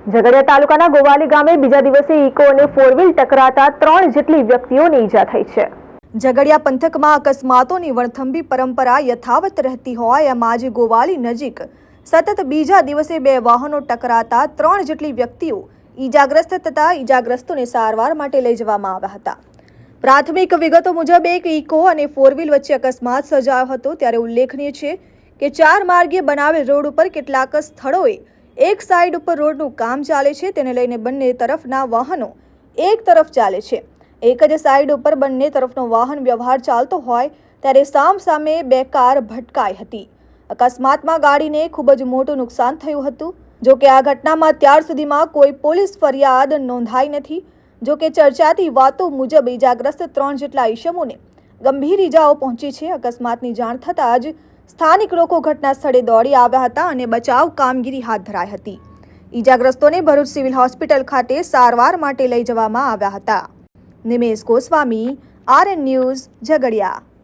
ઝઘડિયા તાલુકાના ગોવાલી ગામે બીજા દિવસે ઇકો અને ફોર વ્હીલ ટકરાતા 3 જેટલી વ્યક્તિઓને ઈજા થઈ છે। ઝઘડિયા પંથકમાં અકસ્માતોની વણથંભી પરંપરા યથાવત રહેતી હોય એમ આજે ગોવાલી નજીક સતત બીજા દિવસે 2 વાહનો ટકરાતા 3 જેટલી વ્યક્તિઓ ઈજાગ્રસ્ત થતા ઈજાગ્રસ્તોને સારવાર માટે લઈ જવામાં આવ્યા હતા। પ્રાથમિક વિગતો મુજબ એક ઇકો અને ફોર વ્હીલ વચ્ચે અકસ્માત સર્જાયો હતો। ત્યારે ઉલ્લેખનીય છે કે 4 માર્ગીય બનાવેલ રોડ ઉપર કેટલાક સ્થળોએ એક સાઈડ ઉપર રોડનું કામ ચાલે છે, તેને લઈને બંને તરફના વાહનો એક તરફ ચાલે છે। એક જ સાઈડ ઉપર બંને તરફનો વાહન વ્યવહાર ચાલતો હોય ત્યારે સામસામે 2 કાર ભટકાઈ હતી। અકસ્માતમાં ગાડીને ખૂબ જ મોટું નુકસાન થયું હતું। જો કે આ ઘટનામાં અત્યાર સુધીમાં કોઈ પોલીસ ફરિયાદ નોંધાઈ નથી। જો કે ચર્ચાતી વાતો મુજબ ઈજાગ્રસ્ત 3 જેટલા ઈસમોને ગંભીર ઈજાઓ પહોંચી છે। અકસ્માતની જાણ થતાં જ સ્થાનિક લોકો ઘટના સ્થળે દોડી આવ્યા હતા અને બચાવ કામગીરી હાથ ધરાઈ હતી। ઈજાગ્રસ્તોને ભરૂચ સિવિલ હોસ્પિટલ ખાતે સારવાર માટે લઈ જવામાં આવ્યા હતા। Nimesh Goswami, RN news, Jhagadia.